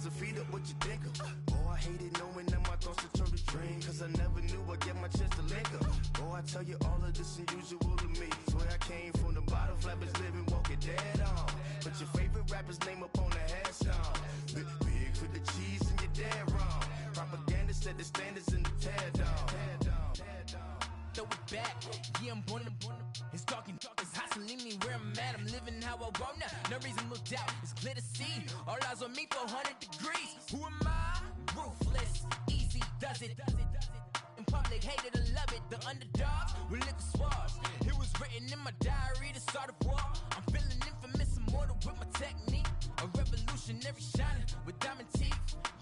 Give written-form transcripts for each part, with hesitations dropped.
to feed up what you think of. Oh, I hated knowing that my thoughts would turn to dream, cause I never knew I'd get my chance to link up. Oh, I tell you all of this unusual to me. Swear I came from the bottom, flappers living, walking dead on. Put your favorite rapper's name up on the headstone. Big for the cheese and you're dead wrong. Propaganda set the standards in the tear down. Throw it back, yeah, I'm born to. It's talking, it's hot, so leave me where I'm at. I'm living how I want now. No reason to look out, it's clear to see. All eyes on me, 400 degrees. Who am I? Ruthless, easy does it. In public, hated or love it. The underdogs with liquor swabs. It was written in my diary to start a war. I'm feeling infamous, immortal with my technique. A revolutionary shining with diamond teeth.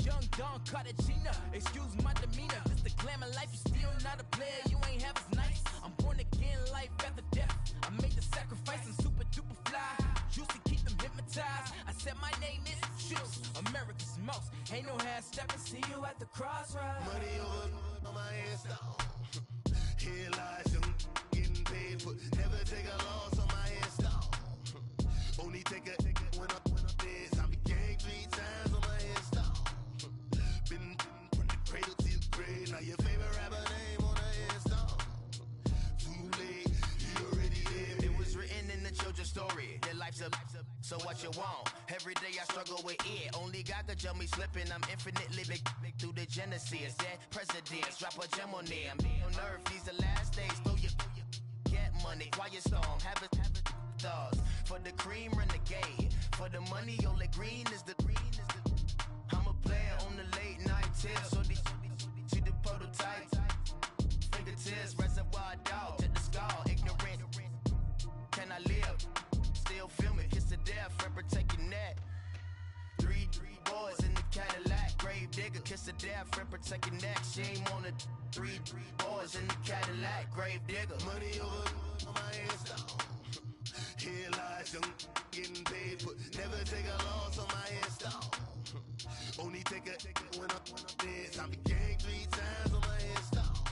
Young Don Cartagena, excuse my demeanor. This the glamour life, you still not a player. You ain't half as nice. I'm born again, life after death. I made the sacrifice, I'm super duper fly. Used to keep them hypnotized. I said my name is Juice, America's most. Ain't no half stepping, see you at the crossroads. Money over on my headstone. Here lies young getting paid for. Never take a loss on my headstone. Only take a when I'm dead. I be gang 3 times on my headstone. Been from the cradle to the grave. Now your favorite rapper name on the headstone. Too late, you already dead. It was written in the children's story. Their life's up, so what you want? Every day I struggle with it. Only God could jump me slipping. I'm infinitely big through the genesis. Dead presidents, drop a gem on them. On earth, these the last days. Throw your get money, quiet storm. Have it thoughts. For the cream, renegade. For the money, only green is the. I'm a player on the late night tip. So these see the prototype. Fingertips, reservoir dog to the skull. Ignorant. Can I live? Still film it. Kiss to death, friend, protect your neck. 3 boys in the Cadillac. Grave digger, kiss to death, friend, protect your neck. Shame on the 3 boys in the Cadillac. Grave digger. Money over on my headstone. Here lies young getting paid for. Never take a loss on my headstone. Only take a when I'm dead. I be gang 3 times on my headstone.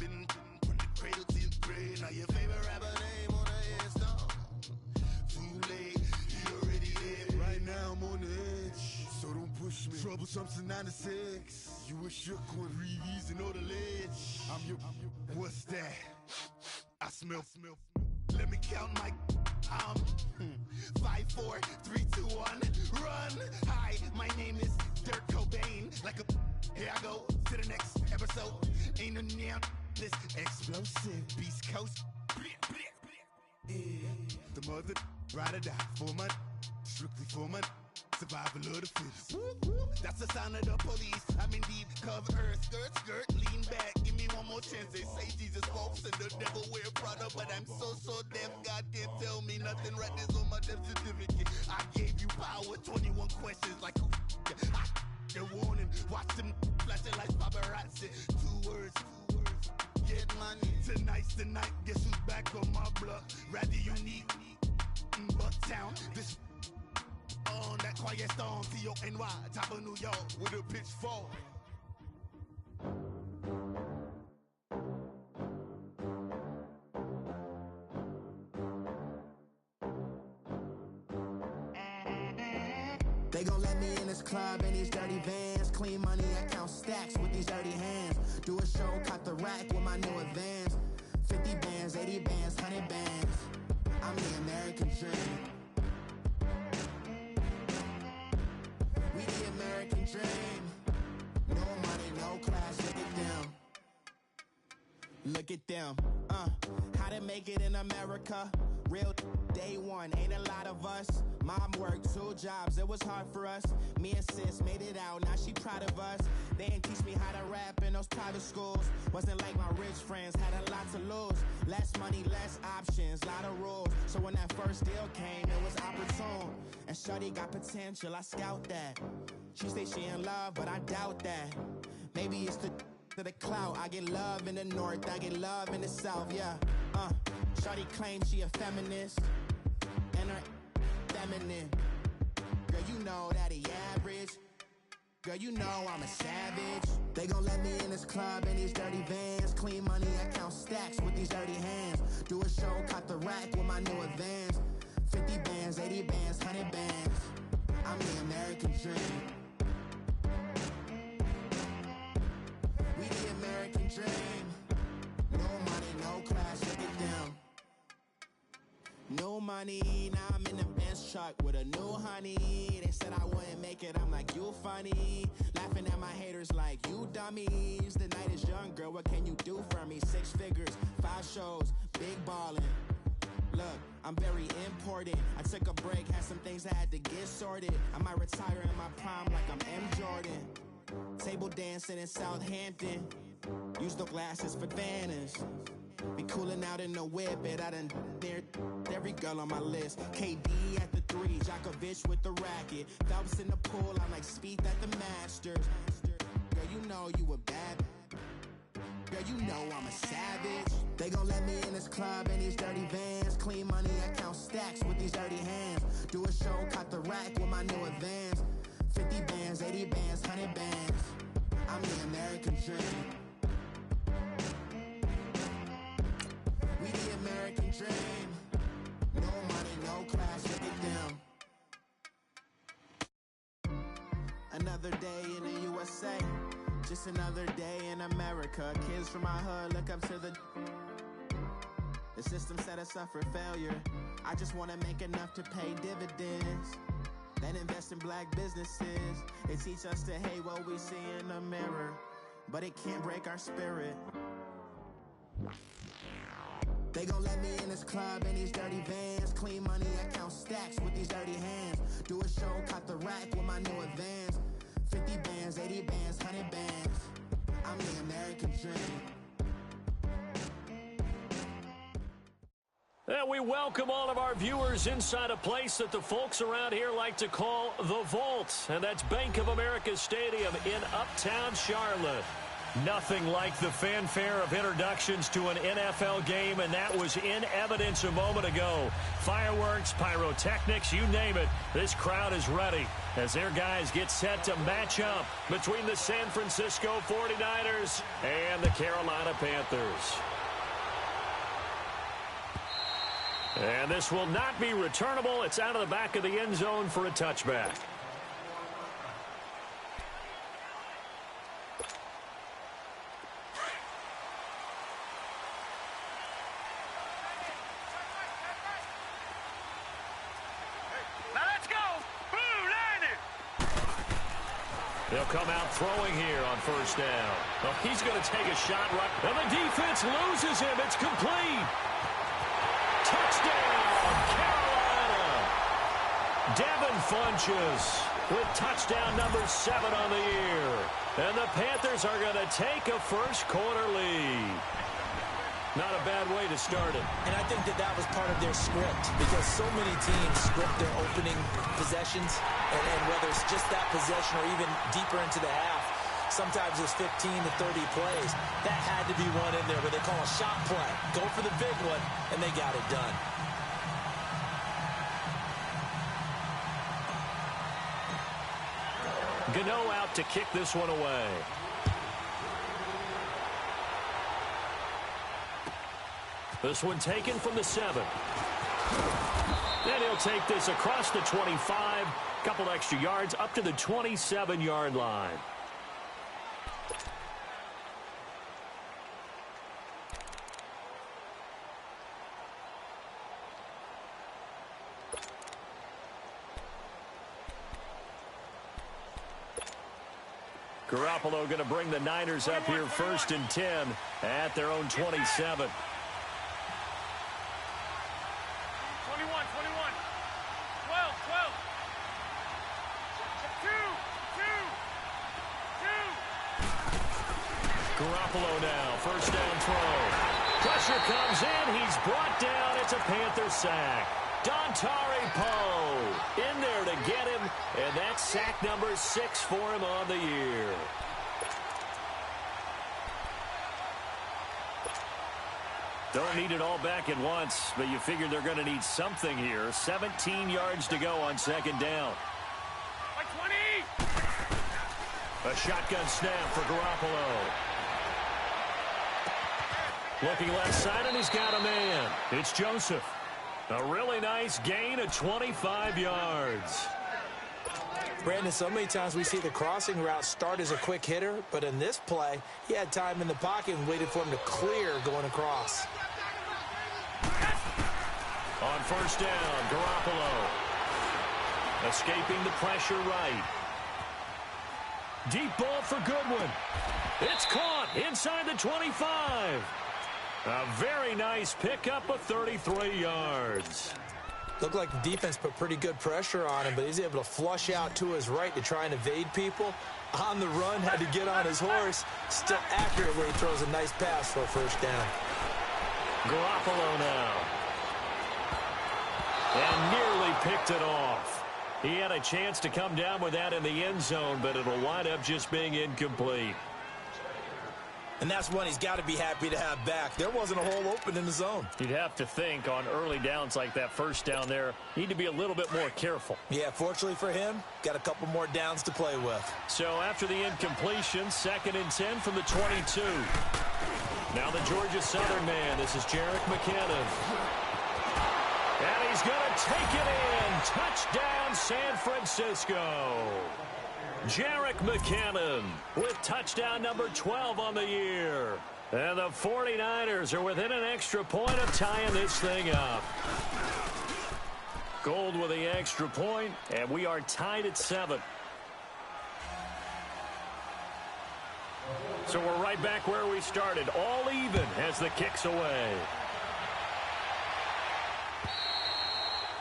Been from the cradle to the grave. Now your favorite rapper name on the headstone. Too late, you already dead. Right now I'm on the edge, so don't push me. Troublesome to 9 to 6. You a shook one, breeze and all the ledge. I'm your. What's that? I smell. Let me count my. 5, 4, 3, 2, 1, run. Hi, my name is Dirk Cobain. Like a. Here I go to the next episode. Ain't no damn this explosive Beast Coast. Yeah. The mother ride or die for my. Strictly for my. Survival of the fittest. That's the sound of the police. I'm indeed cover earth, skirt, lean back. Give me one more chance. They say Jesus walks and the devil wear Prada, but I'm so deaf. God can't tell me nothing. Right there's on my death certificate. I gave you power. 21 questions like who? They're warning. Watch them flashing like paparazzi. 2 words. Get money. Tonight's the night. Guess who's back on my block? Rather unique. Bucktown. This. On that quiet storm, T-O-N-Y, top of New York, with a pitchfork. They gon' let me in this club in these dirty vans. Clean money, I count stacks with these dirty hands. Do a show, cut the rack with my new advance. 50 bands, 80 bands, 100 bands. I'm the American dream. We the American dream. No money, no class, look at them. Look at them. How to make it in America. Real day one, ain't a lot of us. Mom worked 2 jobs, it was hard for us. Me and sis made it out, now she proud of us. They didn't teach me how to rap in those private schools. Wasn't like my rich friends, had a lot to lose. Less money, less options, lot of rules. So when that first deal came, it was opportune. And shorty got potential, I scout that. She say she in love, but I doubt that. Maybe it's to the clout. I get love in the north, I get love in the south, yeah. Shorty claims she a feminist, and her feminine. Girl, you know that he average. Girl, you know I'm a savage. They gon' let me in this club in these dirty vans. Clean money, I count stacks with these dirty hands. Do a show, cut the rack with my new advance. 50 bands, 80 bands, 100 bands. I'm the American dream. American dream. No money, no class, look at them. No money, now I'm in the Benz truck with a new honey. They said I wouldn't make it, I'm like, you funny. Laughing at my haters like, you dummies. The night is young, girl, what can you do for me? 6 figures, 5 shows, big ballin'. Look, I'm very important. I took a break, had some things I had to get sorted. I might retire in my prime like I'm M. Jordan. Table dancing in Southampton. Use the glasses for banners. Be cooling out in the whip, and I done dared every girl on my list. KD at the 3, Djokovic with the racket. Phelps in the pool, I'm like Spieth at the Masters. Girl, you know you a bad. Girl, you know I'm a savage. They gon' let me in this club in these dirty vans. Clean money, I count stacks with these dirty hands. Do a show, cut the rack with my new advance. 50 bands, 80 bands, 100 bands. I'm the American dream. We the American dream. No money, no class, look at them. Another day in the USA. Just another day in America. Kids from my hood look up to the system set us up for failure. I just want to make enough to pay dividends. Then invest in black businesses. They teach us to hate what we see in the mirror, but it can't break our spirit. They gon' let me in this club in these dirty vans. Clean money, I count stacks with these dirty hands. Do a show, cut the rack with my new advance. 50 bands, 80 bands, 100 bands. I'm the American dream. And we welcome all of our viewers inside a place that the folks around here like to call the Vault. And that's Bank of America Stadium in Uptown Charlotte. Nothing like the fanfare of introductions to an NFL game, and that was in evidence a moment ago. Fireworks, pyrotechnics, you name it. This crowd is ready as their guys get set to match up between the San Francisco 49ers and the Carolina Panthers. And this will not be returnable. It's out of the back of the end zone for a touchback. They'll come out throwing here on first down. Well, he's going to take a shot right. And the defense loses him. It's complete. Touchdown, Carolina. Devin Funchess with touchdown number 7 on the year. And the Panthers are going to take a first quarter lead. Not a bad way to start it. And I think that was part of their script, because so many teams script their opening possessions, and whether it's just that possession or even deeper into the half, sometimes it's 15 to 30 plays. That had to be one in there where they call a shot play. Go for the big one, and they got it done. Gano out to kick this one away. This one taken from the 7. Then he'll take this across the 25. Couple extra yards up to the 27-yard line. Garoppolo going to bring the Niners up here 1st and 10 at their own 27. 2. Garoppolo now, first down throw. Pressure comes in, he's brought down, it's a Panther sack. Dontari Poe in there to get him, and that's sack number 6 for him on the year. Don't need it all back at once, but you figure they're going to need something here. 17 yards to go on second down. 20. A shotgun snap for Garoppolo. Looking left side, and he's got a man. It's Joseph. A really nice gain of 25 yards. Brandon, so many times we see the crossing route start as a quick hitter, but in this play, he had time in the pocket and waited for him to clear going across. On first down, Garoppolo. Escaping the pressure right. Deep ball for Goodwin. It's caught inside the 25. A very nice pickup of 33 yards. Looked like the defense put pretty good pressure on him, but he's able to flush out to his right to try and evade people. On the run, had to get on his horse. Still accurately throws a nice pass for a first down. Garoppolo now. And nearly picked it off. He had a chance to come down with that in the end zone, but it'll wind up just being incomplete. And that's one he's got to be happy to have back. There wasn't a hole open in the zone. You'd have to think on early downs like that first down there, need to be a little bit more careful. Yeah, fortunately for him, got a couple more downs to play with. So after the incompletion, 2nd and 10 from the 22. Now the Georgia Southern man, this is Jerick McKinnon. And he's going to take it in. Touchdown, San Francisco. Jerick McKinnon with touchdown number 12 on the year. And the 49ers are within an extra point of tying this thing up. Gold with the extra point, and we are tied at 7. So we're right back where we started, all even as the kick's away.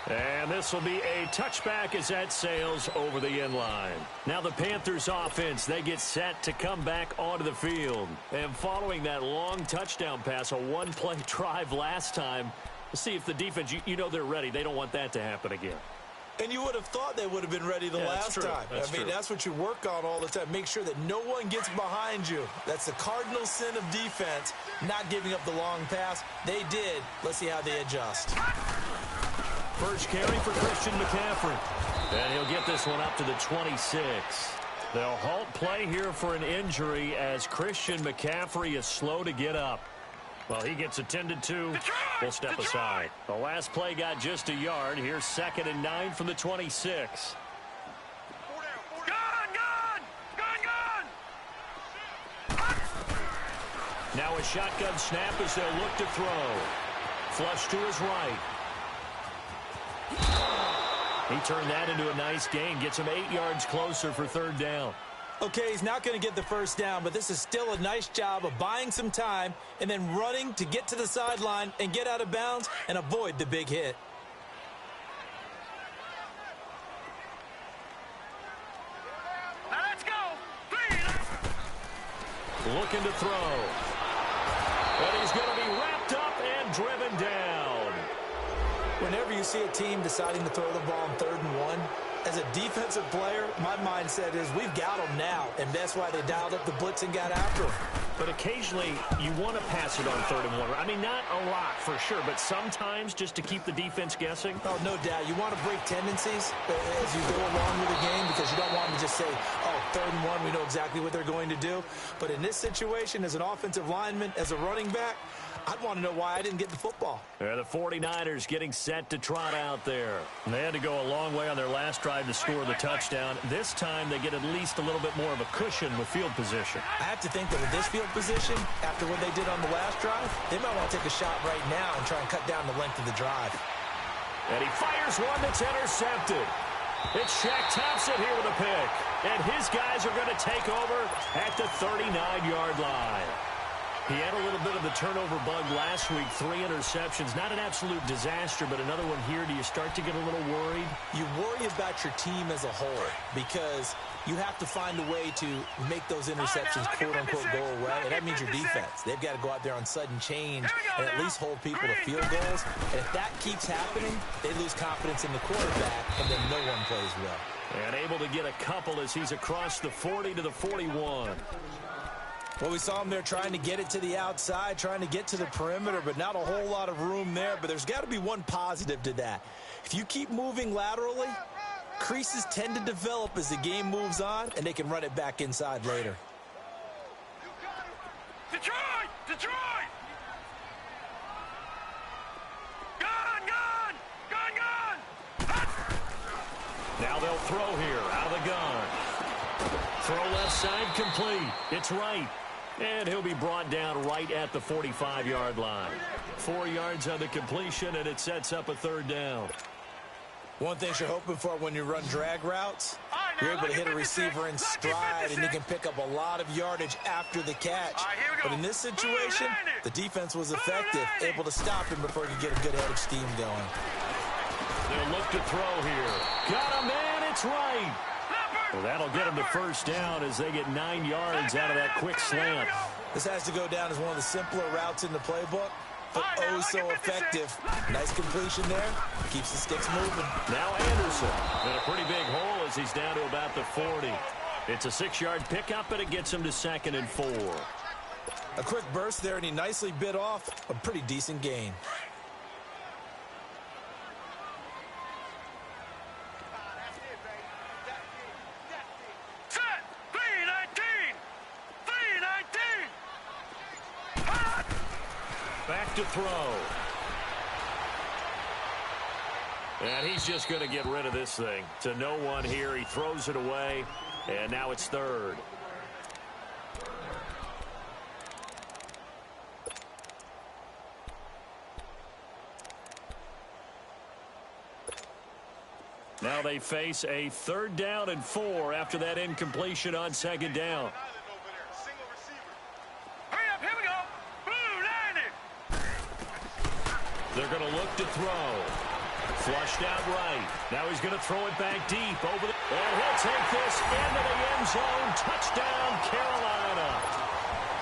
And this will be a touchback as that sails over the end line. Now the Panthers offense, they get set to come back onto the field. And following that long touchdown pass, a one-play drive last time, we'll see if the defense, you know they're ready. They don't want that to happen again. And you would have thought they would have been ready the last time. That's what you work on all the time. Make sure that no one gets behind you. That's the cardinal sin of defense, not giving up the long pass. They did. Let's see how they adjust. First carry for Christian McCaffrey. And he'll get this one up to the 26. They'll halt play here for an injury as Christian McCaffrey is slow to get up. Well, he gets attended to. We'll step aside. The last play got just a yard. Here's 2nd and 9 from the 26. Now a shotgun snap as they'll look to throw. Flush to his right. He turned that into a nice gain. Gets him 8 yards closer for 3rd down. Okay, he's not going to get the first down, but this is still a nice job of buying some time and then running to get to the sideline and get out of bounds and avoid the big hit. Now let's go. Please. Looking to throw. But he's going to be wrapped up and driven down. Whenever you see a team deciding to throw the ball on 3rd and 1, as a defensive player, my mindset is we've got them now, and that's why they dialed up the blitz and got after them. But occasionally, you want to pass it on 3rd and 1. I mean, not a lot for sure, but sometimes just to keep the defense guessing. Oh, no doubt. You want to break tendencies as you go along with the game because you don't want to just say, oh, 3rd and 1, we know exactly what they're going to do. But in this situation, as an offensive lineman, as a running back, I'd want to know why I didn't get the football. The 49ers getting set to trot out there. And they had to go a long way on their last drive to score the touchdown. This time they get at least a little bit more of a cushion with field position. I have to think that with this field position, after what they did on the last drive, they might want to take a shot right now and try and cut down the length of the drive. And he fires one that's intercepted. It's Shaq Thompson here with a pick. And his guys are going to take over at the 39-yard line. He had a little bit of the turnover bug last week, 3 interceptions. Not an absolute disaster, but another one here. Do you start to get a little worried? You worry about your team as a whole because you have to find a way to make those interceptions, quote-unquote, go away, and that means your defense. They've got to go out there on sudden change and at least hold people to field goals. And if that keeps happening, they lose confidence in the quarterback, and then no one plays well. And able to get a couple as he's across the 40 to the 41. Well, we saw him there trying to get it to the outside, trying to get to the perimeter, but not a whole lot of room there. But there's got to be one positive to that. If you keep moving laterally, creases tend to develop as the game moves on, and they can run it back inside later. Detroit! Detroit! Gun! Gun! Gun! Gun! Now they'll throw here out of the gun. Throw left side complete. It's right. And he'll be brought down right at the 45-yard line. 4 yards on the completion, and it sets up a third down. One thing you're hoping for when you run drag routes, you're able to hit a receiver in stride, and you can pick up a lot of yardage after the catch. But in this situation, the defense was effective, able to stop him before he could get a good head of steam going. They'll look to throw here. Got a man, it's right. Well, that'll get him to first down as they get 9 yards out of that quick slant. This has to go down as one of the simpler routes in the playbook, but oh so effective. Nice completion there. Keeps the sticks moving. Now Anderson in a pretty big hole as he's down to about the 40. It's a 6-yard pickup, and it gets him to 2nd and 4. A quick burst there, and he nicely bit off a pretty decent gain. Back to throw. And he's just going to get rid of this thing. To no one here. He throws it away. And now it's 3rd. Now they face a 3rd down and 4 after that incompletion on 2nd down. They're going to look to throw. Flushed out right. Now he's going to throw it back deep over the... And he'll take this into the end zone. Touchdown, Carolina.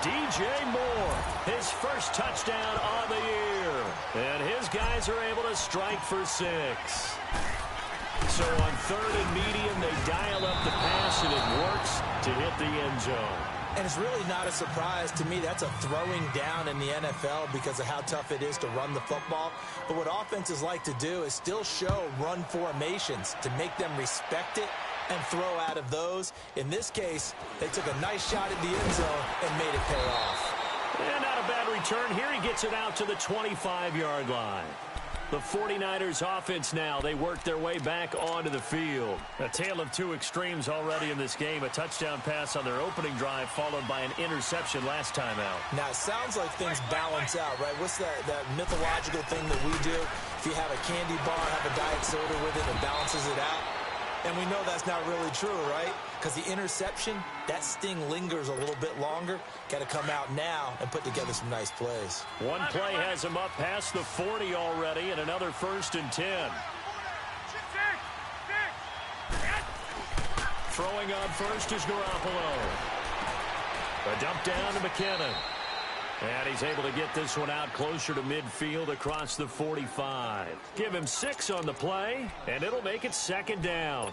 DJ Moore, his first touchdown on the year. And his guys are able to strike for 6. So on 3rd and medium, they dial up the pass, and it works to hit the end zone. And it's really not a surprise to me. That's a throwing down in the NFL because of how tough it is to run the football. But what offenses like to do is still show run formations to make them respect it and throw out of those. In this case, they took a nice shot at the end zone and made it pay off. And not a bad return here. He gets it out to the 25-yard line. The 49ers offense now, they work their way back onto the field. A tale of two extremes already in this game. A touchdown pass on their opening drive followed by an interception last time out. Now, it sounds like things balance out, right? What's that mythological thing that we do? If you have a candy bar, have a diet soda with it, it balances it out. And we know that's not really true, right? Because the interception, that sting lingers a little bit longer. Got to come out now and put together some nice plays. One play has him up past the 40 already, and another 1st and 10. Throwing on first is Garoppolo. A dump down to McKinnon. And he's able to get this one out closer to midfield across the 45. Give him 6 on the play, and it'll make it 2nd down.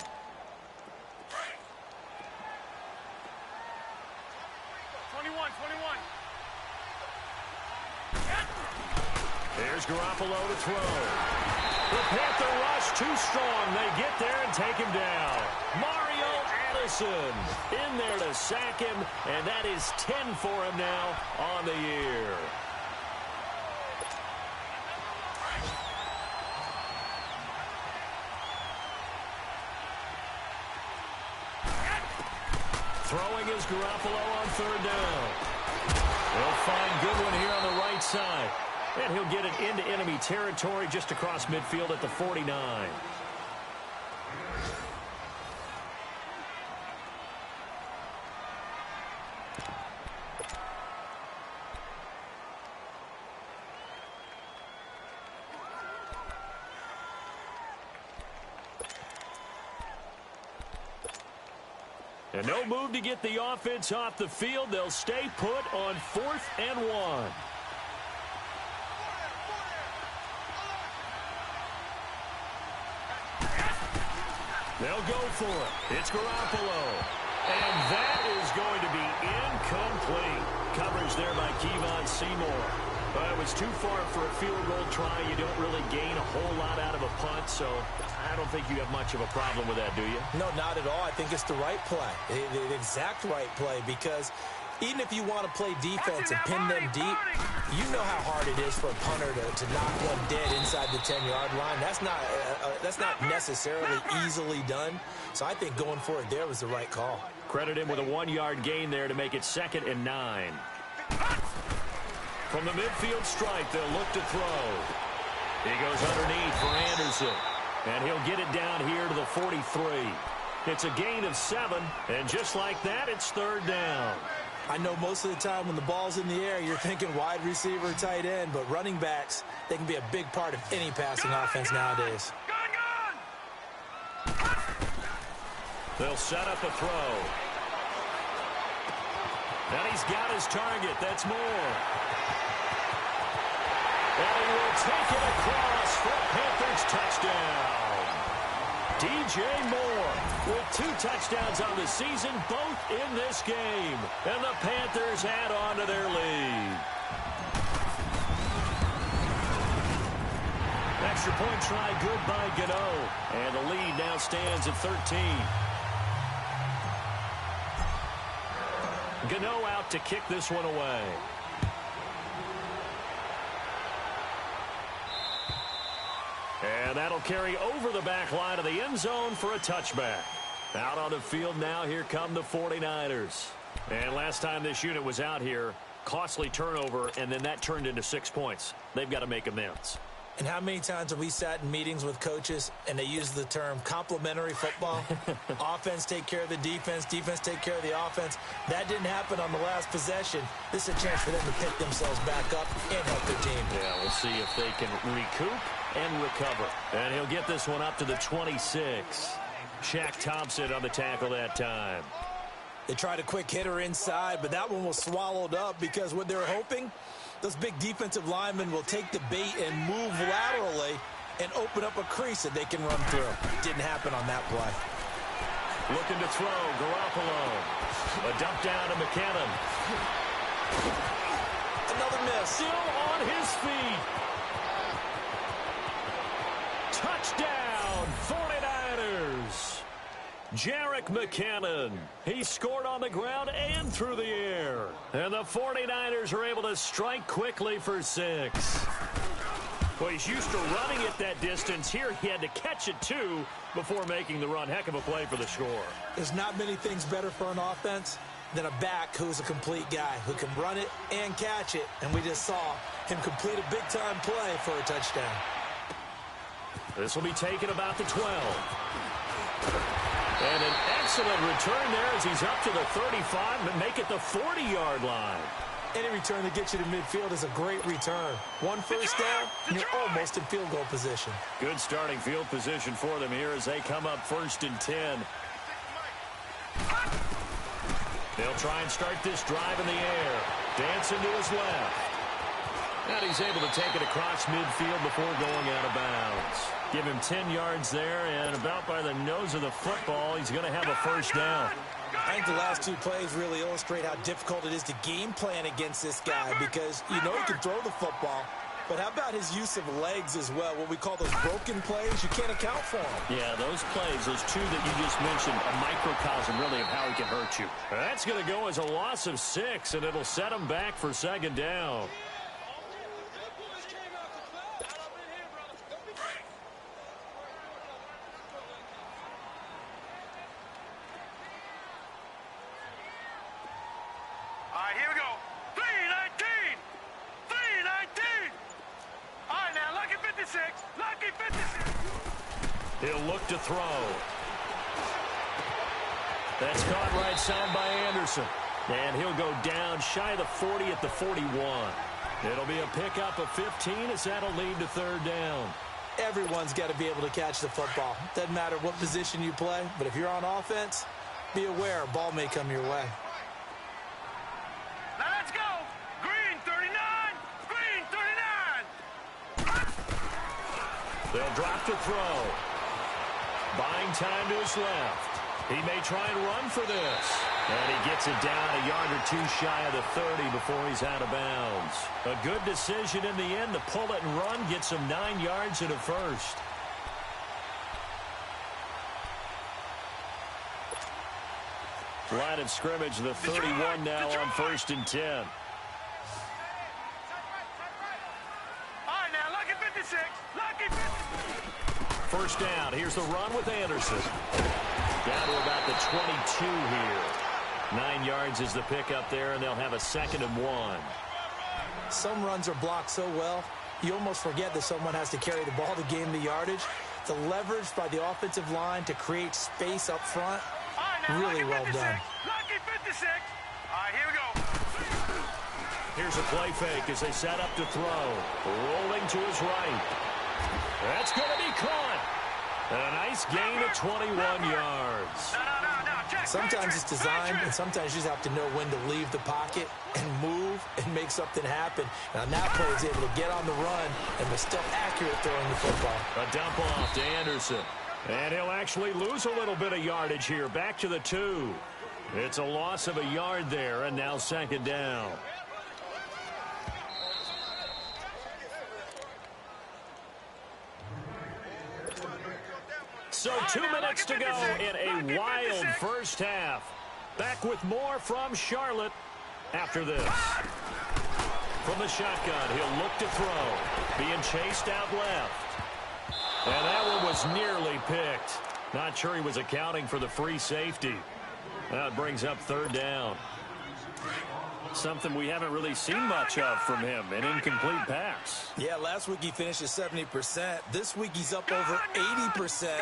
Here's Garoppolo to throw. The Panther rush too strong. They get there and take him down. Mario Addison in there to sack him, and that is 10 for him now on the year. Throwing is Garoppolo on 3rd down. They'll find Goodwin here on the right side. And he'll get it into enemy territory just across midfield at the 49. And no move to get the offense off the field. They'll stay put on 4th and 1. They'll go for it. It's Garoppolo. And that is going to be incomplete. Coverage there by Kevon Seymour. It was too far for a field goal try. You don't really gain a whole lot out of a punt, so I don't think you have much of a problem with that, do you? No, not at all. I think it's the right play, the exact right play, because Even if you want to play defense and pin them deep, you know how hard it is for a punter to knock one dead inside the 10-yard line. That's not necessarily easily done. So I think going for it there was the right call. Credit him with a 1-yard gain there to make it 2nd and 9. From the midfield stripe, they'll look to throw. He goes underneath for Anderson, and he'll get it down here to the 43. It's a gain of 7, and just like that, it's 3rd down. I know most of the time when the ball's in the air, you're thinking wide receiver, tight end, but running backs, they can be a big part of any passing offense nowadays. They'll set up a throw. And he's got his target. That's Moore. And he will take it across for a Panthers touchdown. DJ Moore with 2 touchdowns on the season, both in this game. And the Panthers add on to their lead. Extra point try good by Gano. And the lead now stands at 13. Gano out to kick this one away. And that'll carry over the back line of the end zone for a touchback. Out on the field now, here come the 49ers. And last time this unit was out here, costly turnover, and then that turned into 6 points. They've got to make amends. And how many times have we sat in meetings with coaches and they use the term complementary football? Offense take care of the defense, defense take care of the offense. That didn't happen on the last possession. This is a chance for them to pick themselves back up and help their team. Yeah, we'll see if they can recoup and recover. And he'll get this one up to the 26. Shaq Thompson on the tackle that time. They tried a quick hitter inside, but that one was swallowed up because what they're hoping, those big defensive linemen will take the bait and move laterally and open up a crease that they can run through. Didn't happen on that play. Looking to throw, Garoppolo. A dump down to McKinnon. Another miss. Still on his feet. Touchdown, 49ers. Jerick McKinnon. He scored on the ground and through the air. And the 49ers are able to strike quickly for 6. Well, he's used to running it that distance. Here he had to catch it, too, before making the run. Heck of a play for the score. There's not many things better for an offense than a back who's a complete guy, who can run it and catch it. And we just saw him complete a big-time play for a touchdown. This will be taken about the 12. And an excellent return there as he's up to the 35 and make it the 40-yard line. Any return that gets you to midfield is a great return. One first down, and you're almost in field goal position. Good starting field position for them here as they come up 1st and 10. They'll try and start this drive in the air. Dancing to his left. And he's able to take it across midfield before going out of bounds. Give him 10 yards there, and about by the nose of the football, he's going to have a first down. I think the last 2 plays really illustrate how difficult it is to game plan against this guy because you know he can throw the football, but how about his use of legs as well? What we call those broken plays, you can't account for them. Yeah, those plays, those 2 that you just mentioned, a microcosm really of how he can hurt you. That's going to go as a loss of 6, and it'll set him back for 2nd down. Here we go. 319. 319. All right, now, lucky 56. Lucky 56. He'll look to throw. That's caught right side by Anderson. And he'll go down shy of the 40 at the 41. It'll be a pickup of 15 as that'll lead to 3rd down. Everyone's got to be able to catch the football. Doesn't matter what position you play, but if you're on offense, be aware a ball may come your way. Now let's go. Green 39. Green 39. They'll drop to throw. Buying time to his left. He may try and run for this. And he gets it down a yard or 2 shy of the 30 before he's out of bounds. A good decision in the end to pull it and run, gets him 9 yards and a first. Line of scrimmage, the 31 now on 1st and 10. All right, now, lucky 56. Lucky 56. First down. Here's the run with Anderson. Down to about the 22 here. 9 yards is the pickup there, and they'll have a 2nd and 1. Some runs are blocked so well, you almost forget that someone has to carry the ball to gain the yardage. The leverage by the offensive line to create space up front, really well done. Lucky 56. All right, here we go. Here's a play fake as they set up to throw. Rolling to his right. That's going to be caught. And a nice gain of 21 yards. Sometimes it's designed, and sometimes you just have to know when to leave the pocket and move and make something happen. And on that play, he's able to get on the run and was still accurate throwing the football. A dump off to Anderson. And he'll actually lose a little bit of yardage here. Back to the 2. It's a loss of a yard there, and now 2nd down. So 2 minutes to go in a wild first half. Back with more from Charlotte after this. From the shotgun, he'll look to throw. Being chased out left. And that one was nearly picked. Not sure he was accounting for the free safety. That brings up 3rd down. Something we haven't really seen much of from him, an incomplete pass. Yeah, last week he finished at 70%. This week he's up over 80%.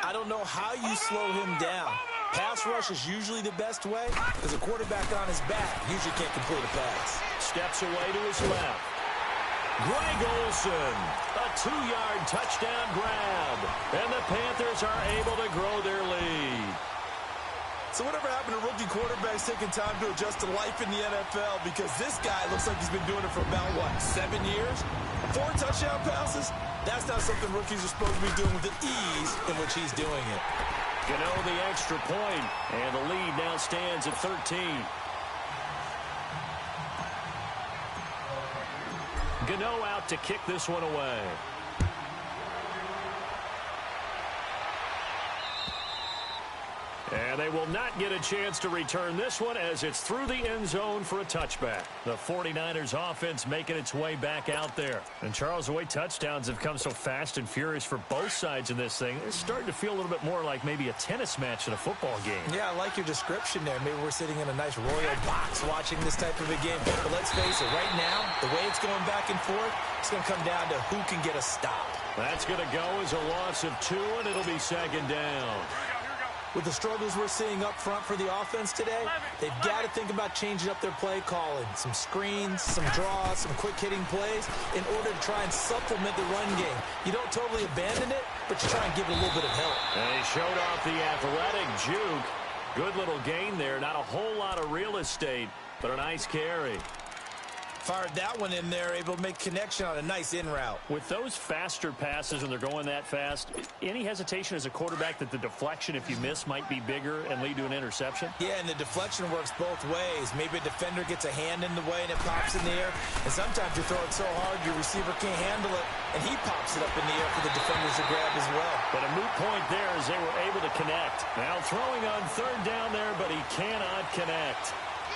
I don't know how you slow him down. Pass rush is usually the best way because a quarterback on his back usually can't complete a pass. Steps away to his left. Greg Olsen, a 2-yard touchdown grab. And the Panthers are able to grow their lead. So whatever happened to rookie quarterbacks taking time to adjust to life in the NFL? Because this guy looks like he's been doing it for about, 7 years? 4 touchdown passes? That's not something rookies are supposed to be doing with the ease in which he's doing it. Gano the extra point, and the lead now stands at 13. Gano out to kick this one away. And they will not get a chance to return this one as it's through the end zone for a touchback. The 49ers offense making its way back out there. And Charles, the way touchdowns have come so fast and furious for both sides in this thing, it's starting to feel a little bit more like maybe a tennis match in a football game. Yeah, I like your description there. Maybe we're sitting in a nice royal box watching this type of a game. But let's face it, right now, the way it's going back and forth, it's going to come down to who can get a stop. That's going to go as a loss of 2, and it'll be 2nd down. With the struggles we're seeing up front for the offense today, they've got to think about changing up their play calling. Some screens, some draws, some quick-hitting plays in order to try and supplement the run game. You don't totally abandon it, but you try and give it a little bit of help. And he showed off the athletic juke. Good little gain there. Not a whole lot of real estate, but a nice carry. Fired that one in there, able to make connection on a nice in route. With those faster passes and they're going that fast, any hesitation as a quarterback that the deflection, if you miss, might be bigger and lead to an interception? Yeah, and the deflection works both ways. Maybe a defender gets a hand in the way and it pops in the air. And sometimes you throw it so hard your receiver can't handle it, and he pops it up in the air for the defenders to grab as well. But a moot point there as they were able to connect. Now throwing on 3rd down there, but he cannot connect.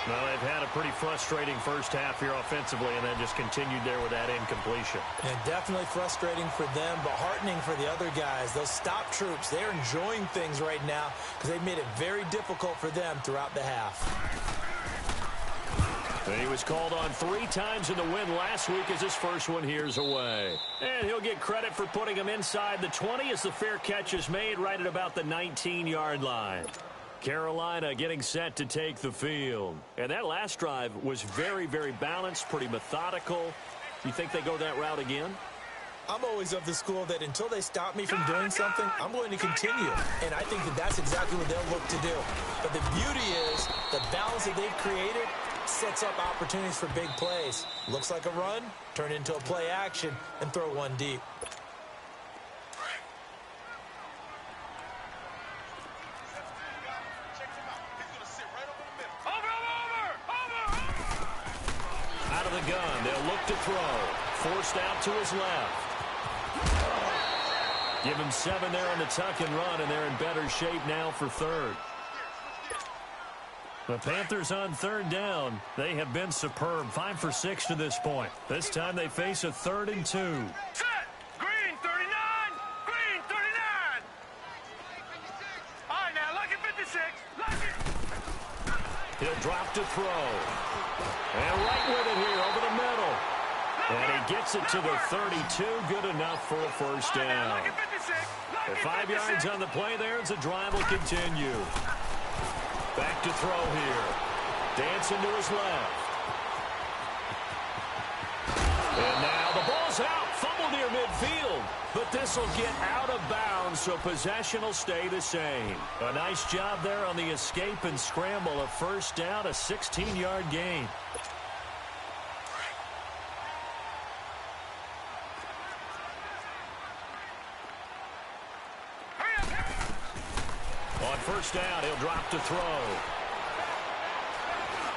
Well, they've had a pretty frustrating first half here offensively, and then just continued there with that incompletion. And definitely frustrating for them, but heartening for the other guys. Those stop troops, they're enjoying things right now because they've made it very difficult for them throughout the half. He was called on 3 times in the win last week as his first one here's away. And he'll get credit for putting him inside the 20 as the fair catch is made right at about the 19-yard line. Carolina getting set to take the field. And that last drive was very, very balanced, pretty methodical. You think they go that route again? I'm always of the school that until they stop me from doing something, I'm going to continue. And I think that that's exactly what they'll look to do. But the beauty is the balance that they've created sets up opportunities for big plays. Looks like a run, turn into a play action, and throw one deep. Out of the gun, they'll look to throw. Forced out to his left. Give him 7 there on the tuck and run, and they're in better shape now for 3rd. The Panthers on third down. They have been superb. 5 for 6 to this point. This time they face a 3rd and 2. Set. Green 39. Green 39. All right, now, lucky 56. Lucky. He'll drop to throw. And right with it here over the middle. And he gets it to the 32. Good enough for a first down. Lucky 56. The Lucky 5 yards 56. on the play there as the drive will continue. Back to throw here. Dancing to his left. And now the ball's out. Fumble near midfield. But this will get out of bounds, so possession will stay the same. A nice job there on the escape and scramble. A first down, a 16-yard gain. On first down, he'll drop to throw.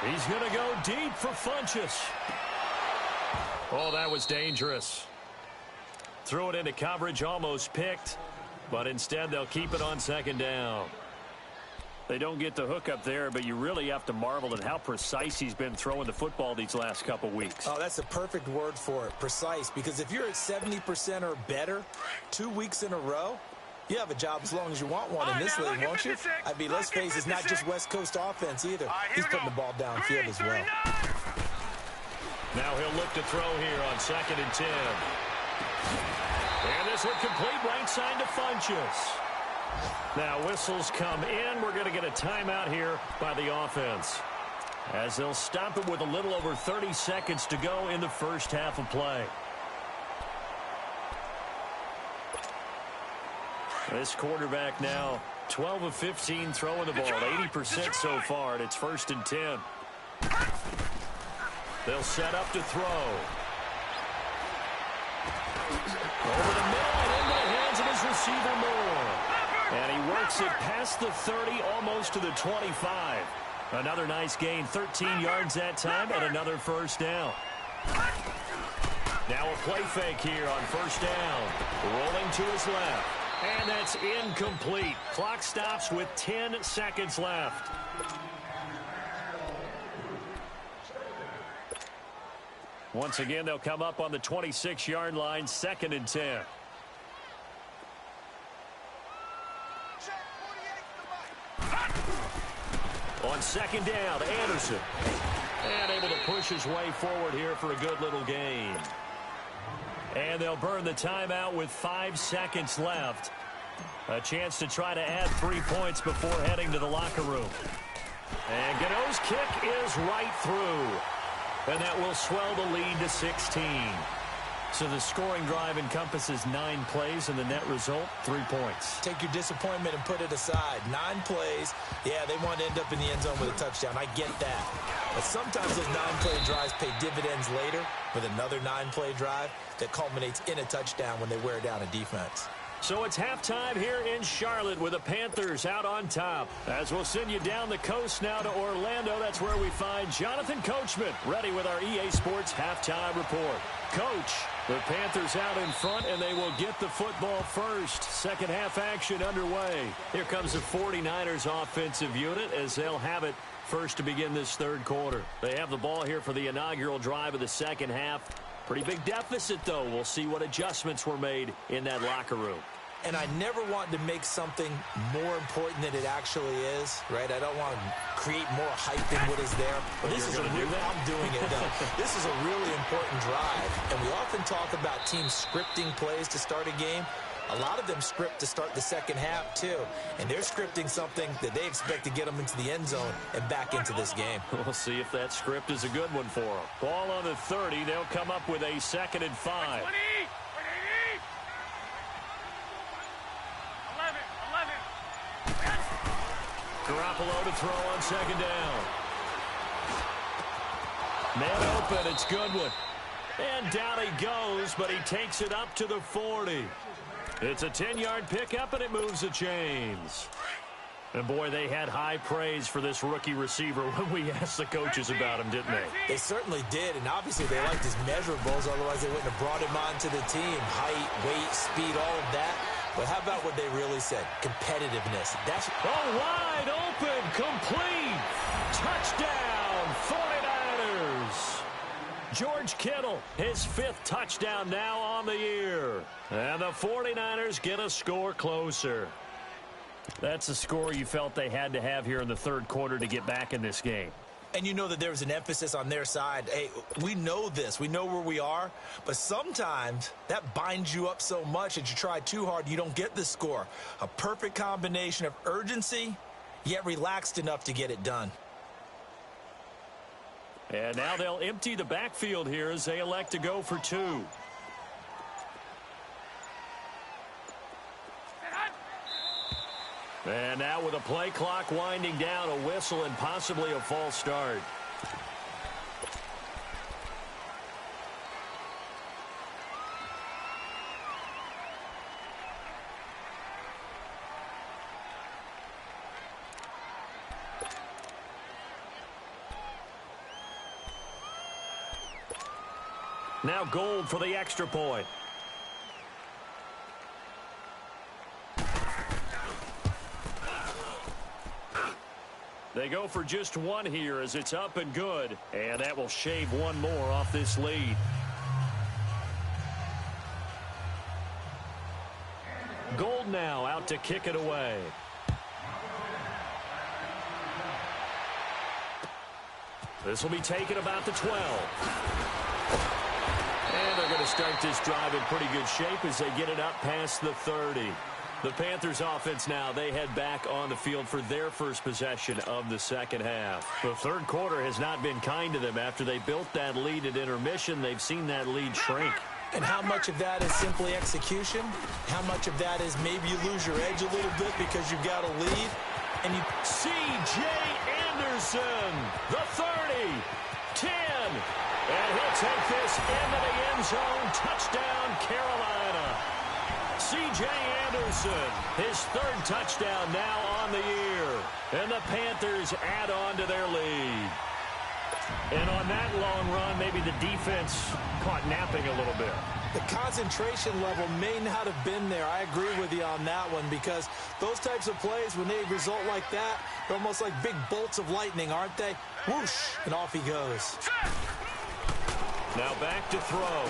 He's going to go deep for Funchess. Oh, that was dangerous. Threw it into coverage, almost picked, but instead they'll keep it on second down. They don't get the hook up there, but you really have to marvel at how precise he's been throwing the football these last couple weeks. Oh, that's the perfect word for it, precise, because if you're at 70% or better 2 weeks in a row, you have a job as long as you want one in this league, won't you? I mean, let's face it, it's not just West Coast offense either. He's putting the ball downfield as well. Now he'll look to throw here on 2nd and 10. And this one complete right side to Funchess. Now whistles come in. We're going to get a timeout here by the offense, as they'll stop it with a little over 30 seconds to go in the first half of play. This quarterback now 12 of 15 throwing the ball, 80% so far, and it's 1st and 10. They'll set up to throw. Over the middle and into the hands of his receiver Moore. And he works it past the 30, almost to the 25. Another nice gain, 13 yards that time, and another first down. Now a play fake here on first down. Rolling to his left. And that's incomplete. Clock stops with 10 seconds left. Once again, they'll come up on the 26-yard line, 2nd and 10. On 2nd down, Anderson. And able to push his way forward here for a good little gain. And they'll burn the timeout with 5 seconds left. A chance to try to add 3 points before heading to the locker room. And Gano's kick is right through. And that will swell the lead to 16. So the scoring drive encompasses 9 plays, and the net result, 3 points. Take your disappointment and put it aside. 9 plays. Yeah, they want to end up in the end zone with a touchdown. I get that. But sometimes those 9-play drives pay dividends later with another 9-play drive that culminates in a touchdown when they wear down a defense. So it's halftime here in Charlotte with the Panthers out on top. As we'll send you down the coast now to Orlando, that's where we find Jonathan Coachman ready with our EA Sports halftime report. Coach, the Panthers out in front, and they will get the football first. Second half action underway. Here comes the 49ers offensive unit as they'll have it first to begin this third quarter. They have the ball here for the inaugural drive of the second half. Pretty big deficit, though. We'll see what adjustments were made in that locker room. And I never want to make something more important than it actually is, right? I don't want to create more hype than what is there. But this is I'm doing it, though. This is a really important drive. And we often talk about teams scripting plays to start a game. A lot of them script to start the second half, too. And they're scripting something that they expect to get them into the end zone and back into this game. We'll see if that script is a good one for them. Ball on the 30. They'll come up with a 2nd and 5. 11. Garoppolo to throw on 2nd down. Man open, it's Goodwin. And down he goes, but he takes it up to the 40. It's a 10-yard pickup, and it moves the chains. And, boy, they had high praise for this rookie receiver when we asked the coaches about him, didn't they? They certainly did, and obviously they liked his measurables. Otherwise, they wouldn't have brought him onto the team. Height, weight, speed, all of that. But how about what they really said? Competitiveness. That's wide open, complete. Touchdown, 49ers. George Kittle, his 5th touchdown now on the year. And the 49ers get a score closer. That's a score you felt they had to have here in the third quarter to get back in this game. And you know that there was an emphasis on their side. Hey, we know this. We know where we are. But sometimes that binds you up so much that you try too hard, you don't get the score. A perfect combination of urgency, yet relaxed enough to get it done. And now they'll empty the backfield here as they elect to go for 2. And now with a play clock winding down, a whistle and possibly a false start. Now Gold for the extra point. They go for just 1 here as it's up and good. And that will shave 1 more off this lead. Gold now out to kick it away. This will be taken about the 12. And they're going to start this drive in pretty good shape as they get it up past the 30. The Panthers offense now, they head back on the field for their first possession of the second half. The third quarter has not been kind to them. After they built that lead at intermission, they've seen that lead shrink. And how much of that is simply execution? How much of that is maybe you lose your edge a little bit because you've got a lead? And you C.J. Anderson, the 30, 10, and he'll take this into the end zone. Touchdown, Carolina. C.J. Anderson, his 3rd touchdown now on the year. And the Panthers add on to their lead. And on that long run, maybe the defense caught napping a little bit. The concentration level may not have been there. I agree with you on that one because those types of plays, when they result like that, they're almost like big bolts of lightning, aren't they? Whoosh, and off he goes. Now back to throw.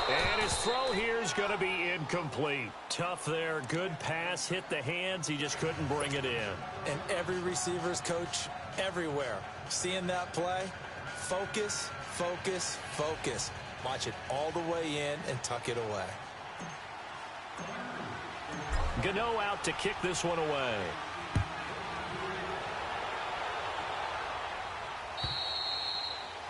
And his throw here is going to be incomplete. Tough there. Good pass. Hit the hands. He just couldn't bring it in. And every receiver's coach everywhere, seeing that play, focus, focus, focus. Watch it all the way in and tuck it away. Gano out to kick this one away.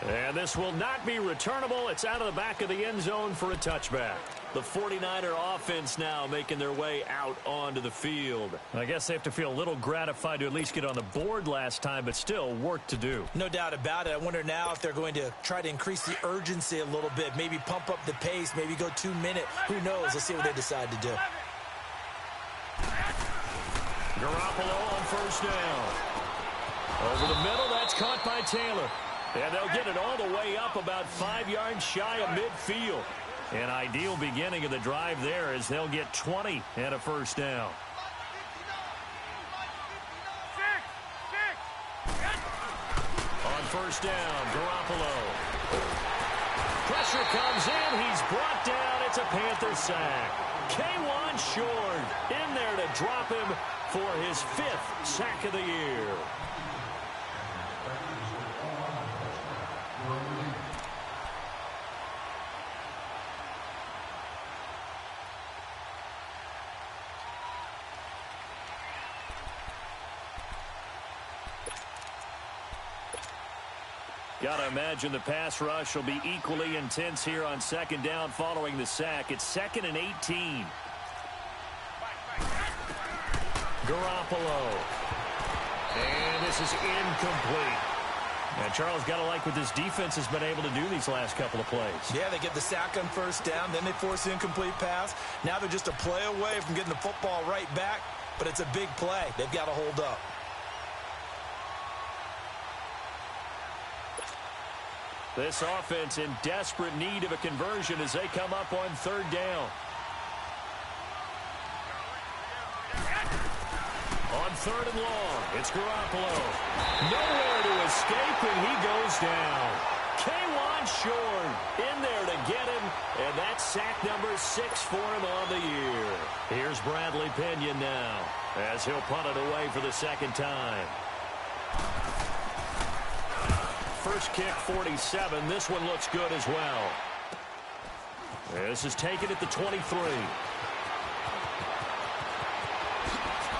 And this will not be returnable. It's out of the back of the end zone for a touchback. The 49er offense now making their way out onto the field. I guess they have to feel a little gratified to at least get on the board last time, but still work to do. No doubt about it. I wonder now if they're going to try to increase the urgency a little bit, maybe pump up the pace, maybe go 2 minute. Who knows? Let's see what they decide to do. Garoppolo on first down. Over the middle, that's caught by Taylor. And they'll get it all the way up about 5 yards shy of midfield. An ideal beginning of the drive there as they'll get 20 and a first down. On first down, Garoppolo. Pressure comes in. He's brought down. It's a Panther sack. K1 Short in there to drop him for his 5th sack of the year. Gotta imagine the pass rush will be equally intense here on second down following the sack. It's 2nd and 18. Garoppolo. And this is incomplete. And Charles, got to like what this defense has been able to do these last couple of plays. Yeah, they get the sack on first down, then they force the incomplete pass. Now they're just a play away from getting the football right back, but it's a big play. They've got to hold up. This offense in desperate need of a conversion as they come up on third down. On third and long. It's Garoppolo. Nowhere to escape, and he goes down. K'Wan Short in there to get him, and that's sack number 6 for him on the year. Here's Bradley Pinion now as he'll punt it away for the second time. First kick, 47. This one looks good as well. This is taken at the 23.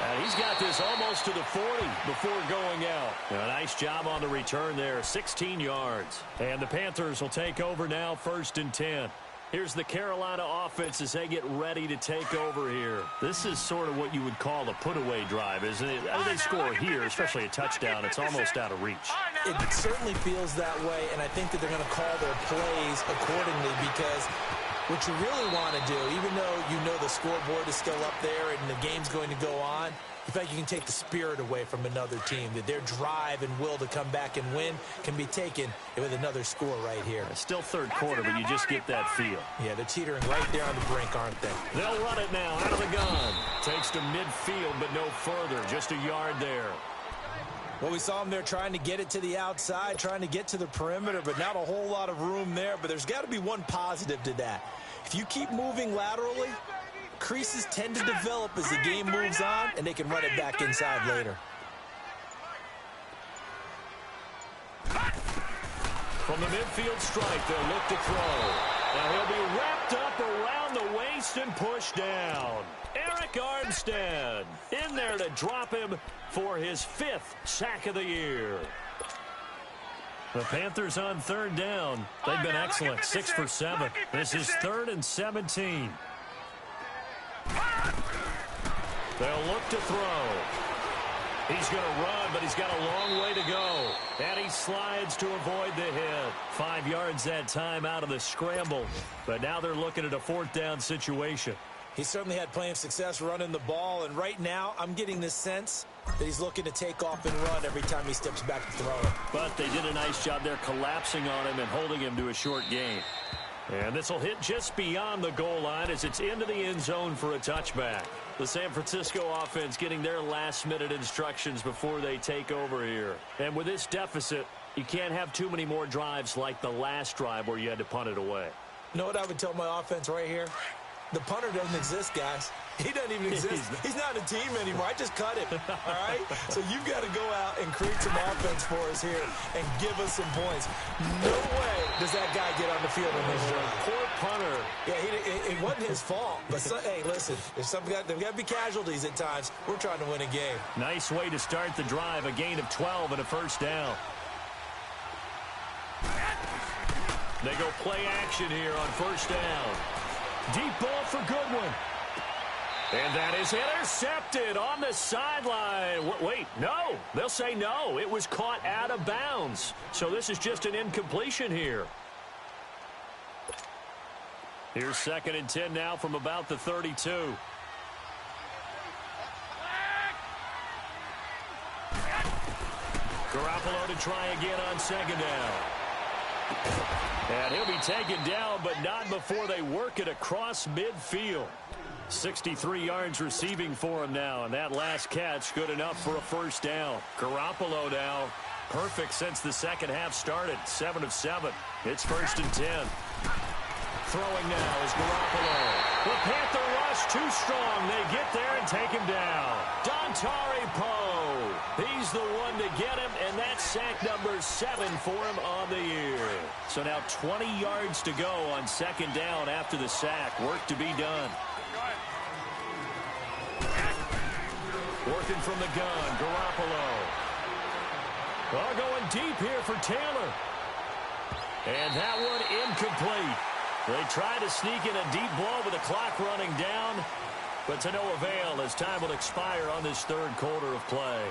And he's got this almost to the 40 before going out. A nice job on the return there, 16 yards. And the Panthers will take over now, 1st and 10. Here's the Carolina offense as they get ready to take over here. This is sort of what you would call a put-away drive, isn't it? As they score here, especially a touchdown, it's almost out of reach. It certainly feels that way, and I think that they're going to call their plays accordingly because what you really want to do, even though you know the scoreboard is still up there and the game's going to go on, in fact, you can take the spirit away from another team, that their drive and will to come back and win can be taken with another score right here. It's still third quarter, but you just get that feel. Yeah, they're teetering right there on the brink, aren't they? They'll run it now out of the gun. Takes to midfield, but no further. Just a yard there. Well, we saw them there trying to get it to the outside, trying to get to the perimeter, but not a whole lot of room there. But there's got to be one positive to that. If you keep moving laterally, creases tend to develop as the game moves on, and they can run it back inside later. From the midfield strike, they'll look to throw. Now he'll be wrapped up around the waist and pushed down. Eric Armstead in there to drop him for his 5th sack of the year. The Panthers on 3rd down. They've been excellent, 6 for 7. This is 3rd and 17. They'll look to throw. He's going to run, but he's got a long way to go. And he slides to avoid the hit. 5 yards that time out of the scramble. But now they're looking at a 4th down situation. He certainly had plenty of success running the ball, and right now I'm getting the sense that he's looking to take off and run every time he steps back to throw it. But they did a nice job there collapsing on him and holding him to a short gain. And this will hit just beyond the goal line as it's into the end zone for a touchback. The San Francisco offense getting their last-minute instructions before they take over here. And with this deficit, you can't have too many more drives like the last drive where you had to punt it away. You know what I would tell my offense right here? The punter doesn't exist, guys. He doesn't even exist. He's not a team anymore. I just cut him, all right? So you've got to go out and create some offense for us here and give us some points. No way does that guy get on the field in this drive. Poor punter. Yeah, it wasn't his fault. But, hey, listen, there's got to be casualties at times. We're trying to win a game. Nice way to start the drive, a gain of 12 and a 1st down. They go play action here on 1st down. Deep ball for Goodwin. And that is intercepted on the sideline. Wait, no. They'll say no. It was caught out of bounds. So this is just an incompletion here. Here's 2nd and 10 now from about the 32. Garoppolo to try again on 2nd down. And he'll be taken down, but not before they work it across midfield. 63 yards receiving for him now, and that last catch good enough for a 1st down. Garoppolo now, perfect since the second half started, 7 of 7. It's 1st and 10. Throwing now is Garoppolo. The Panther rush too strong. They get there and take him down. Dontari Poe. He's the one to get him, and that's sack number 7 for him on the year. So now 20 yards to go on 2nd down after the sack. Work to be done. Working from the gun, Garoppolo. Oh, going deep here for Taylor. And that one incomplete. They try to sneak in a deep ball with the clock running down, but to no avail as time will expire on this 3rd quarter of play.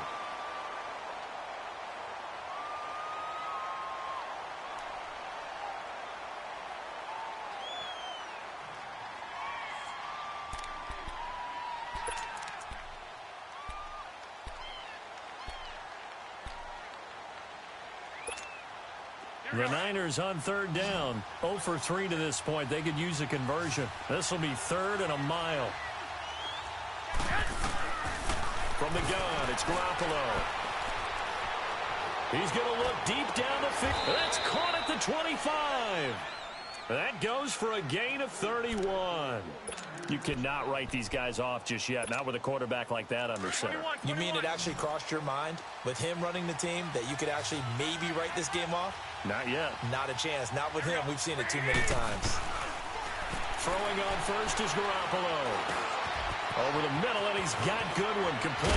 The Niners on 3rd down, 0 for 3 to this point. They could use a conversion. This will be 3rd and a mile. From the gun, it's Garoppolo. He's going to look deep down the field. That's caught at the 25. That goes for a gain of 31. You cannot write these guys off just yet, not with a quarterback like that under center. You mean it actually crossed your mind with him running the team that you could actually maybe write this game off? Not yet. Not a chance. Not with him. We've seen it too many times. Throwing on first is Garoppolo. Over the middle, and he's got Goodwin complete.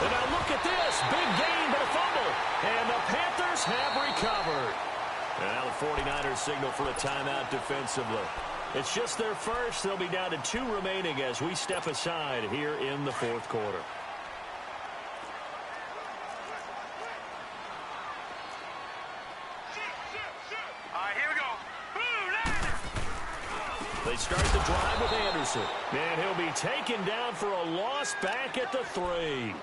And now look at this. Big gain, but a fumble. And the Panthers have recovered. And now the 49ers signal for a timeout defensively. It's just their first. They'll be down to 2 remaining as we step aside here in the fourth quarter. All right, here we go. They start the drive with Anderson. And he'll be taken down for a loss back at the 3.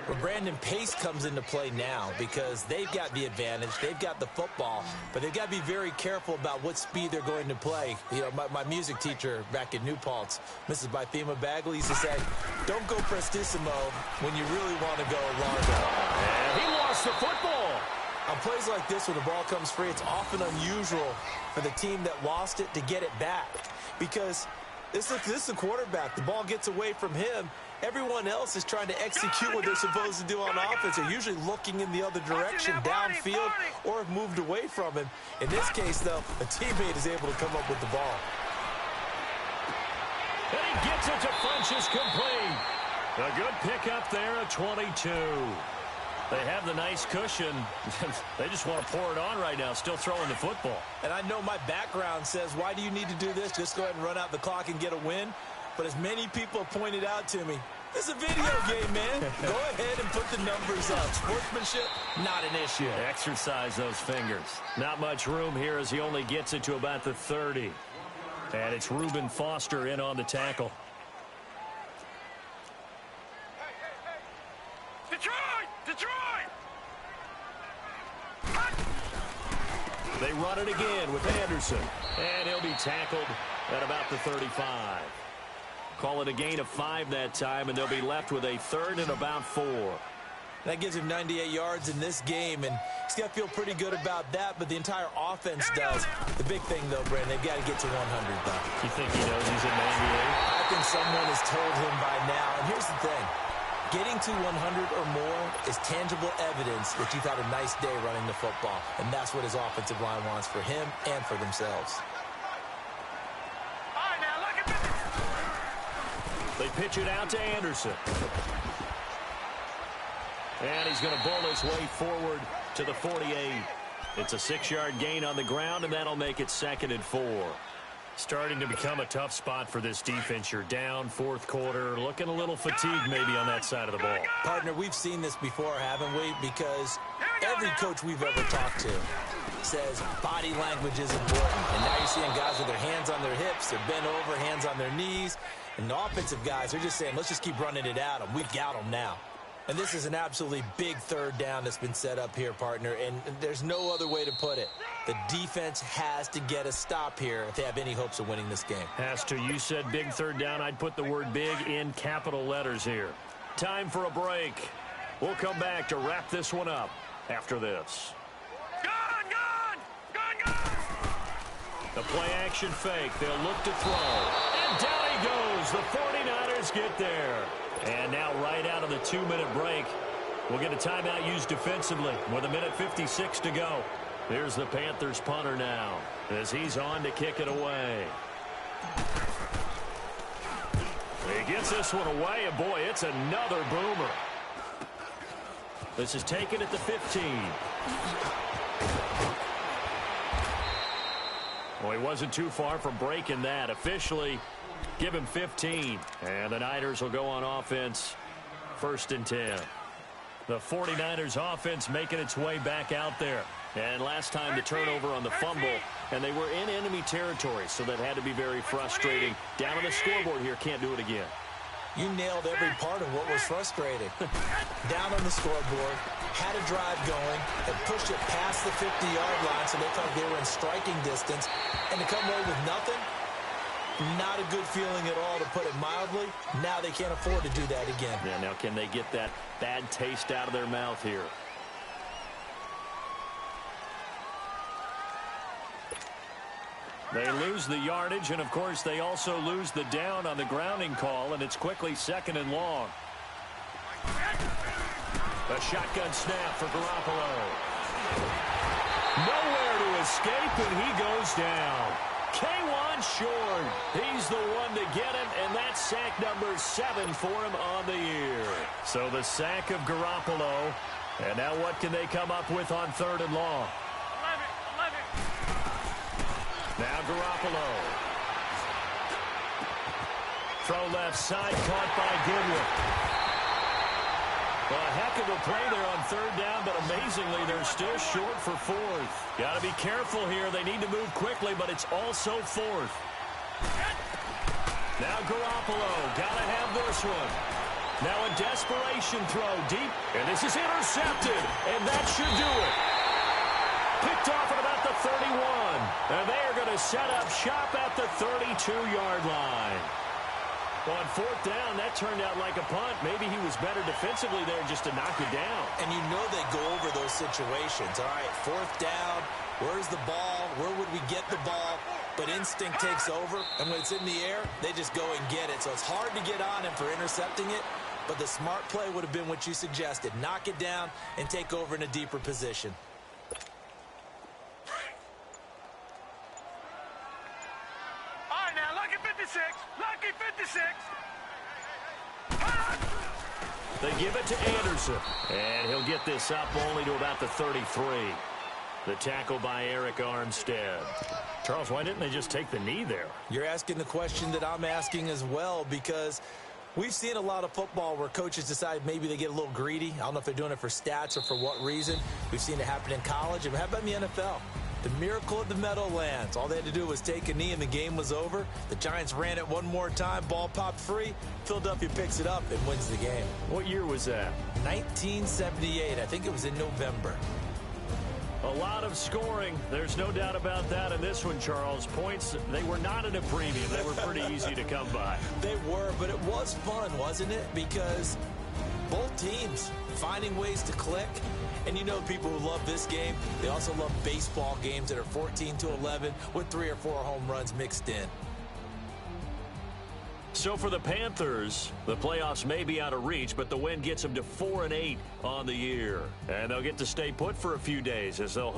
Well, Brandon, pace comes into play now because they've got the advantage. They've got the football, but they've got to be very careful about what speed they're going to play. You know, my music teacher back in New Paltz, Mrs. Bythema Bagley, used to say, don't go prestissimo when you really want to go largo. And he lost the football. On plays like this, when the ball comes free, it's often unusual for the team that lost it to get it back because this is the quarterback. The ball gets away from him. Everyone else is trying to execute what they're supposed to do on offense. They're usually looking in the other direction, downfield, or have moved away from him. In this case, though, a teammate is able to come up with the ball. And he gets it to Funchess complete. A good pickup there at 22. They have the nice cushion. They just want to pour it on right now, still throwing the football. And I know my background says, why do you need to do this? Just go ahead and run out the clock and get a win. But as many people have pointed out to me, this is a video game, man. Go ahead and put the numbers up. Sportsmanship, not an issue. Exercise those fingers. Not much room here as he only gets it to about the 30. And it's Reuben Foster in on the tackle. Detroit! They run it again with Anderson. And he'll be tackled at about the 35. Call it a gain of 5 that time, and they'll be left with a 3rd and about 4. That gives him 98 yards in this game, and he's got to feel pretty good about that, but the entire offense does. The big thing, though, Brandon, they've got to get to 100, though. You think he knows he's in the NBA? I think someone has told him by now, and here's the thing. Getting to 100 or more is tangible evidence that you've had a nice day running the football, and that's what his offensive line wants for him and for themselves. They pitch it out to Anderson. And he's going to bowl his way forward to the 48. It's a 6-yard gain on the ground, and that'll make it 2nd and 4. Starting to become a tough spot for this defense. You're down, fourth quarter, looking a little fatigued maybe on that side of the ball. Partner, we've seen this before, haven't we? Because every coach we've ever talked to says body language is important. And now you're seeing guys with their hands on their hips, they're bent over, hands on their knees. And the offensive guys are just saying, let's just keep running it at them. We've got them now. And this is an absolutely big 3rd down that's been set up here, partner. And there's no other way to put it. The defense has to get a stop here if they have any hopes of winning this game. Has to. You said big 3rd down. I'd put the word big in capital letters here. Time for a break. We'll come back to wrap this one up after this. Gone! The play action fake. They'll look to throw. And down he goes. The 49ers get there. And now right out of the 2-minute break, we'll get a timeout used defensively with 1:56 to go. Here's the Panthers punter now as he's on to kick it away. He gets this one away, and boy, it's another boomer. This is taken at the 15. Well, he wasn't too far from breaking that. Officially, give him 15. And the Niners will go on offense, 1st and 10. The 49ers offense making its way back out there. And last time the turnover on the fumble, and they were in enemy territory, so that had to be very frustrating. Down on the scoreboard here, can't do it again. You nailed every part of what was frustrating. Down on the scoreboard, had a drive going, and pushed it past the 50-yard line so they thought they were in striking distance, and to come away with nothing, Not a good feeling at all, to put it mildly. Now they can't afford to do that again. Yeah, now can they get that bad taste out of their mouth here? They lose the yardage, and, of course, they also lose the down on the grounding call, and it's quickly 2nd and long. A shotgun snap for Garoppolo. Nowhere to escape, and he goes down. K1 short. He's the one to get him, and that's sack number 7 for him on the year. So the sack of Garoppolo. And now what can they come up with on 3rd and long? Now Garoppolo. Throw left side, caught by Goodwin. Well, a heck of a play there on 3rd down, but amazingly, they're still short for 4th. Got to be careful here. They need to move quickly, but it's also 4th. Now Garoppolo, got to have this one. Now a desperation throw deep, and this is intercepted, and that should do it. Picked off at about the 31, and they are going to set up shop at the 32-yard line. On 4th down, that turned out like a punt. Maybe he was better defensively there just to knock it down. And you know they go over those situations. All right, 4th down, where's the ball? Where would we get the ball? But instinct takes over, and when it's in the air, they just go and get it. So it's hard to get on him for intercepting it, but the smart play would have been what you suggested. Knock it down and take over in a deeper position. All right, now, lucky 56. Lucky 56. They give it to Anderson, and he'll get this up only to about the 33. The tackle by Eric Armstead. Charles, why didn't they just take the knee there? You're asking the question that I'm asking as well, because we've seen a lot of football where coaches decide maybe they get a little greedy. I don't know if they're doing it for stats or for what reason. We've seen it happen in college. And how about in the NFL? The miracle of the Meadowlands. All they had to do was take a knee and the game was over. The Giants ran it one more time. Ball popped free. Philadelphia picks it up and wins the game. What year was that? 1978. I think it was in November. A lot of scoring. There's no doubt about that in this one, Charles. Points, they were not in a premium. They were pretty easy to come by. They were, but it was fun, wasn't it? Because both teams finding ways to click. And you know people who love this game, they also love baseball games that are 14-11 with 3 or 4 home runs mixed in. So for the Panthers, the playoffs may be out of reach, but the win gets them to 4-8 on the year. And they'll get to stay put for a few days as they'll